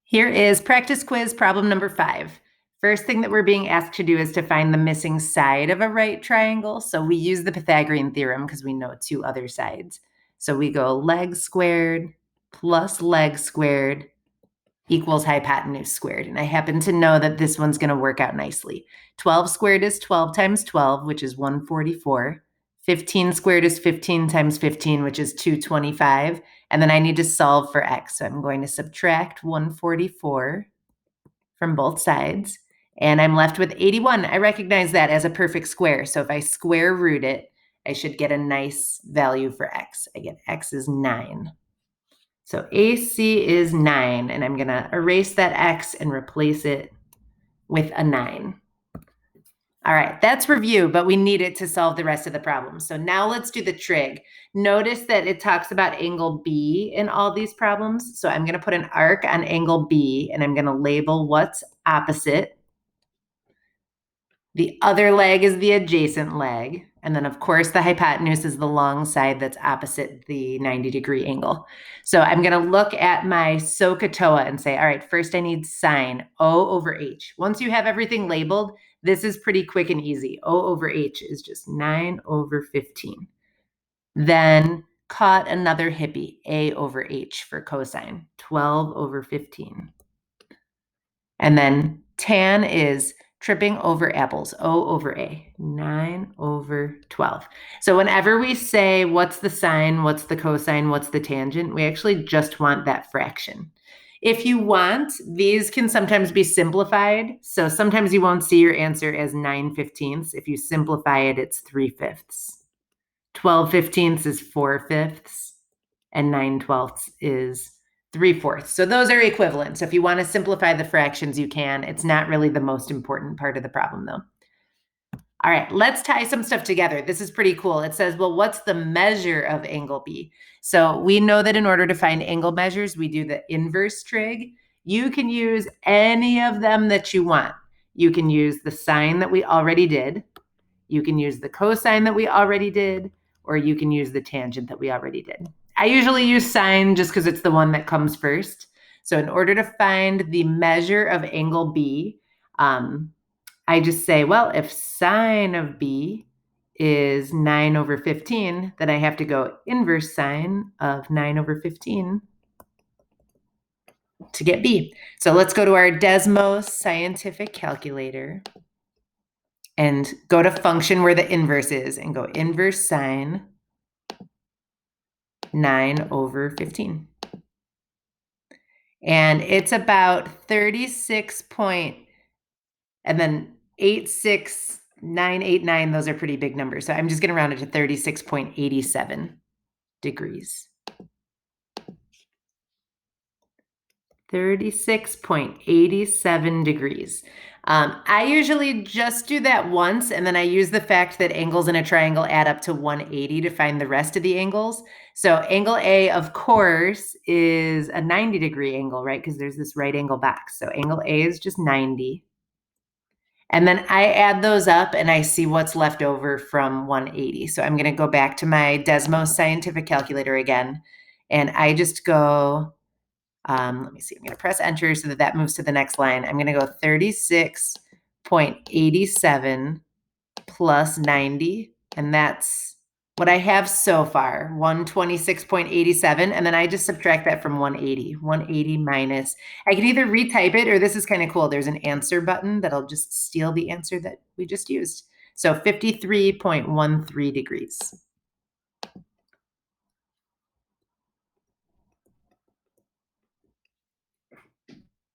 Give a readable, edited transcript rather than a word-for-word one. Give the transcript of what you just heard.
Here is practice quiz problem number 5. First thing that we're being asked to do is to find the missing side of a right triangle. So we use the Pythagorean theorem because we know 2 other sides. So we go leg squared plus leg squared equals hypotenuse squared. And I happen to know that this one's going to work out nicely. 12 squared is 12 times 12, which is 144. 15 squared is 15 times 15, which is 225. And then I need to solve for x. So I'm going to subtract 144 from both sides. And I'm left with 81. I recognize that as a perfect square. So if I square root it, I should get a nice value for x. I get x is 9. So AC is 9, and I'm going to erase that x and replace it with a 9. All right, that's review, but we need it to solve the rest of the problem. So now let's do the trig. Notice that it talks about angle B in all these problems. So I'm going to put an arc on angle B, and I'm going to label what's opposite. The other leg is the adjacent leg. And then, of course, the hypotenuse is the long side that's opposite the 90-degree angle. So I'm going to look at my SOHCAHTOA and say, all right, first I need sine O over H. Once you have everything labeled, this is pretty quick and easy. O over H is just 9 over 15. Then caught another hippie, A over H for cosine, 12 over 15. And then tan is tripping over apples, O over A, 9 over 12. So whenever we say what's the sine, what's the cosine, what's the tangent, we actually just want that fraction. If you want, these can sometimes be simplified. So sometimes you won't see your answer as 9/15. If you simplify it, it's 3/5. 12/15 is 4/5, and 9/12 is 3/4. So those are equivalent. So if you want to simplify the fractions, you can. It's not really the most important part of the problem, though. All right, let's tie some stuff together. This is pretty cool. It says, well, what's the measure of angle B? So we know that in order to find angle measures, we do the inverse trig. You can use any of them that you want. You can use the sine that we already did. You can use the cosine that we already did, or you can use the tangent that we already did. I usually use sine just because it's the one that comes first. So in order to find the measure of angle B, I just say, well, if sine of B is 9 over 15, then I have to go inverse sine of 9 over 15 to get B. So let's go to our Desmos scientific calculator and go to function where the inverse is and go inverse sine 9 over 15. And it's about 36 and then 86989, those are pretty big numbers. So I'm just going to round it to 36.87 degrees. 36.87 degrees. I usually just do that once, and then I use the fact that angles in a triangle add up to 180 to find the rest of the angles. So angle A, of course, is a 90-degree angle, right? Because there's this right angle box. So angle A is just 90. And then I add those up and I see what's left over from 180. So I'm going to go back to my Desmos scientific calculator again, and I just go, let me see, I'm going to press enter so that that moves to the next line. I'm going to go 36.87 plus 90, and that's what I have so far, 126.87, and then I just subtract that from 180. 180 minus, I can either retype it, or this is kind of cool, there's an answer button that'll just steal the answer that we just used. So 53.13 degrees.